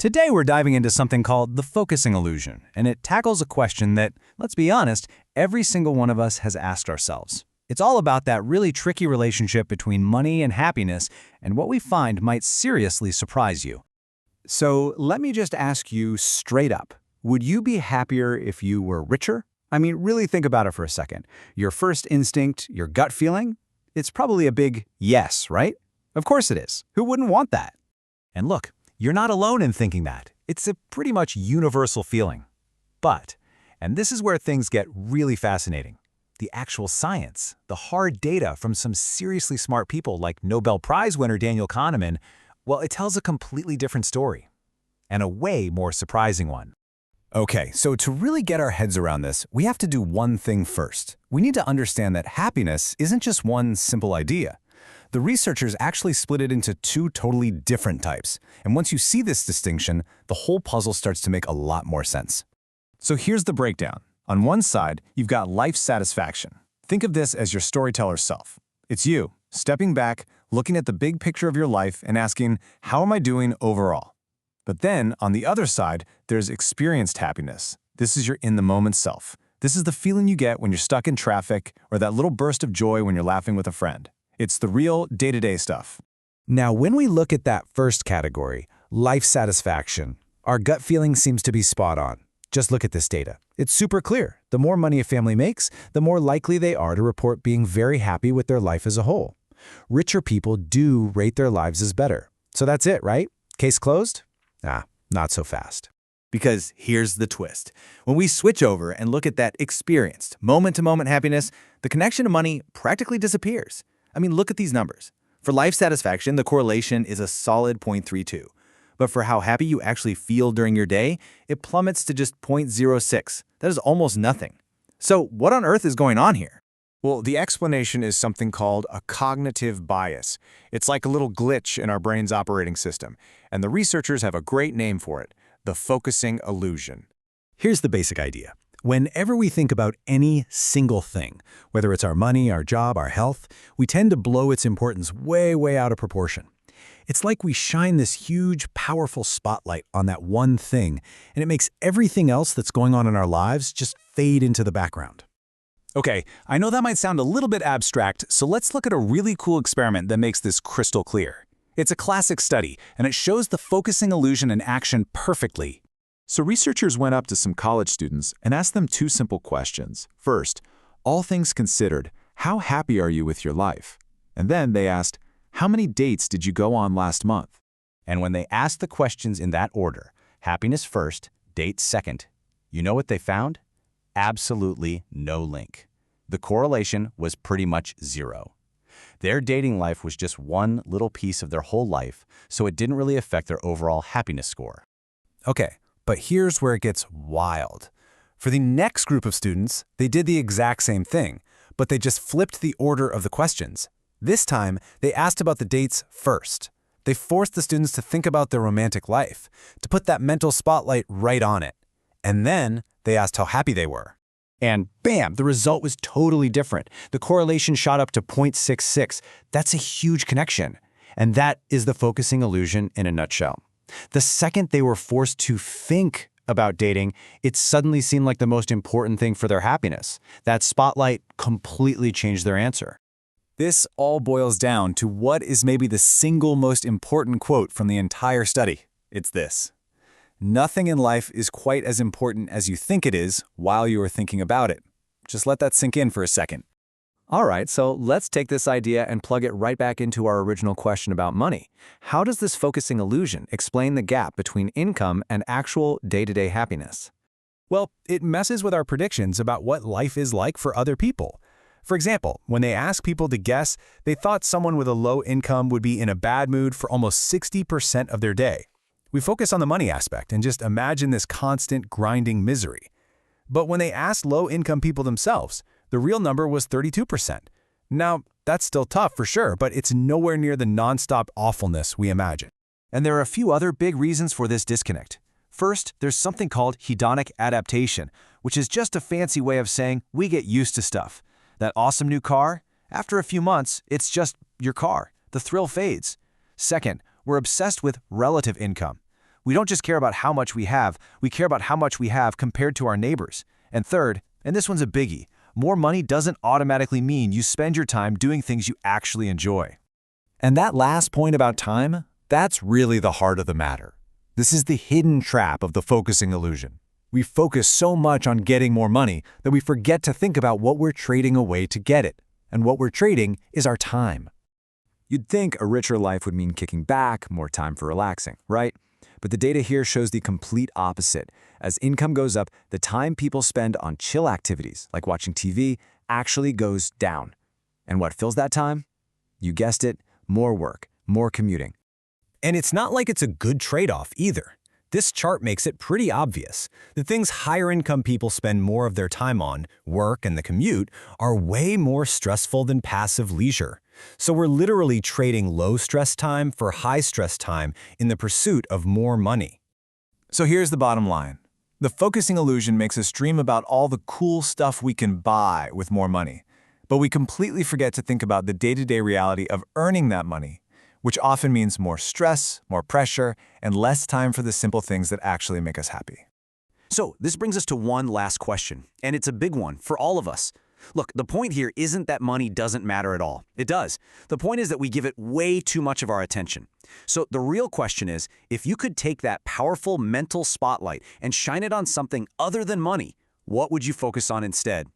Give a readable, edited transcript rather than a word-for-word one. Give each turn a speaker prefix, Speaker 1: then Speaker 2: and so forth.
Speaker 1: Today we're diving into something called the focusing illusion, and it tackles a question that, let's be honest, every single one of us has asked ourselves. It's all about that really tricky relationship between money and happiness, and what we find might seriously surprise you.
Speaker 2: So let me just ask you straight up, would you be happier if you were richer? I mean, really think about it for a second. Your first instinct, your gut feeling? It's probably a big yes, right? Of course it is. Who wouldn't want that?
Speaker 1: And look, you're not alone in thinking that. It's a pretty much universal feeling. But, and this is where things get really fascinating, the actual science, the hard data from some seriously smart people like Nobel Prize winner Daniel Kahneman, well, it tells a completely different story, and a way more surprising one.
Speaker 2: Okay, so to really get our heads around this, we have to do one thing first. We need to understand that happiness isn't just one simple idea. The researchers actually split it into two totally different types, and once you see this distinction, the whole puzzle starts to make a lot more sense. So here's the breakdown. On one side, you've got life satisfaction. Think of this as your storyteller self. It's you, stepping back, looking at the big picture of your life and asking, how am I doing overall? But then, on the other side, there's experienced happiness. This is your in-the-moment self. This is the feeling you get when you're stuck in traffic or that little burst of joy when you're laughing with a friend. It's the real day-to-day stuff.
Speaker 3: Now, when we look at that first category, life satisfaction, our gut feeling seems to be spot on. Just look at this data. It's super clear. The more money a family makes, the more likely they are to report being very happy with their life as a whole. Richer people do rate their lives as better. So that's it, right? Case closed? Not so fast.
Speaker 4: Because here's the twist. When we switch over and look at that experienced, moment-to-moment happiness, the connection to money practically disappears. I mean, look at these numbers. For life satisfaction, the correlation is a solid 0.32. But for how happy you actually feel during your day, it plummets to just 0.06. That is almost nothing. So what on earth is going on here?
Speaker 2: Well, the explanation is something called a cognitive bias. It's like a little glitch in our brain's operating system, and the researchers have a great name for it, the focusing illusion.
Speaker 3: Here's the basic idea. Whenever we think about any single thing, whether it's our money, our job, our health, we tend to blow its importance way out of proportion. It's like we shine this huge, powerful spotlight on that one thing, and it makes everything else that's going on in our lives just fade into the background.
Speaker 1: Okay, I know that might sound a little bit abstract, so let's look at a really cool experiment that makes this crystal clear. It's a classic study, and it shows the focusing illusion in action perfectly.
Speaker 5: So researchers went up to some college students and asked them two simple questions. First, all things considered, how happy are you with your life? And then they asked, how many dates did you go on last month?
Speaker 1: And when they asked the questions in that order, happiness first, dates second, you know what they found? Absolutely no link. The correlation was pretty much zero. Their dating life was just one little piece of their whole life, so it didn't really affect their overall happiness score.
Speaker 3: Okay, but here's where it gets wild. For the next group of students, they did the exact same thing, but they just flipped the order of the questions. This time, they asked about the dates first. They forced the students to think about their romantic life, to put that mental spotlight right on it. And then they asked how happy they were.
Speaker 2: And bam, the result was totally different. The correlation shot up to 0.66. That's a huge connection. And that is the focusing illusion in a nutshell. The second they were forced to think about dating, it suddenly seemed like the most important thing for their happiness. That spotlight completely changed their answer.
Speaker 1: This all boils down to what is maybe the single most important quote from the entire study. It's this: nothing in life is quite as important as you think it is while you are thinking about it. Just let that sink in for a second.
Speaker 4: All right, so let's take this idea and plug it right back into our original question about money. How does this focusing illusion explain the gap between income and actual day-to-day happiness?
Speaker 3: Well, it messes with our predictions about what life is like for other people. For example, when they asked people to guess, they thought someone with a low income would be in a bad mood for almost 60% of their day. We focus on the money aspect and just imagine this constant grinding misery. But when they asked low-income people themselves, the real number was 32%. Now, that's still tough for sure, but it's nowhere near the nonstop awfulness we imagine.
Speaker 1: And there are a few other big reasons for this disconnect. First, there's something called hedonic adaptation, which is just a fancy way of saying we get used to stuff. That awesome new car? After a few months, it's just your car. The thrill fades. Second, we're obsessed with relative income.
Speaker 3: We don't just care about how much we have care about how much we have compared to our neighbors. And third, and this one's a biggie, more money doesn't automatically mean you spend your time doing things you actually enjoy.
Speaker 2: And that last point about time, that's really the heart of the matter. This is the hidden trap of the focusing illusion. We focus so much on getting more money that we forget to think about what we're trading away to get it. And what we're trading is our time.
Speaker 1: You'd think a richer life would mean kicking back, more time for relaxing, right? But the data here shows the complete opposite. As income goes up, the time people spend on chill activities, like watching TV, actually goes down. And what fills that time? You guessed it, more work, more commuting.
Speaker 3: And it's not like it's a good trade-off either. This chart makes it pretty obvious. The things higher-income people spend more of their time on, work and the commute, are way more stressful than passive leisure. So we're literally trading low-stress time for high-stress time in the pursuit of more money.
Speaker 5: So here's the bottom line. The focusing illusion makes us dream about all the cool stuff we can buy with more money. But we completely forget to think about the day-to-day reality of earning that money, which often means more stress, more pressure, and less time for the simple things that actually make us happy.
Speaker 6: So this brings us to one last question, and it's a big one for all of us. Look, the point here isn't that money doesn't matter at all. It does. The point is that we give it way too much of our attention. So the real question is, if you could take that powerful mental spotlight and shine it on something other than money, what would you focus on instead?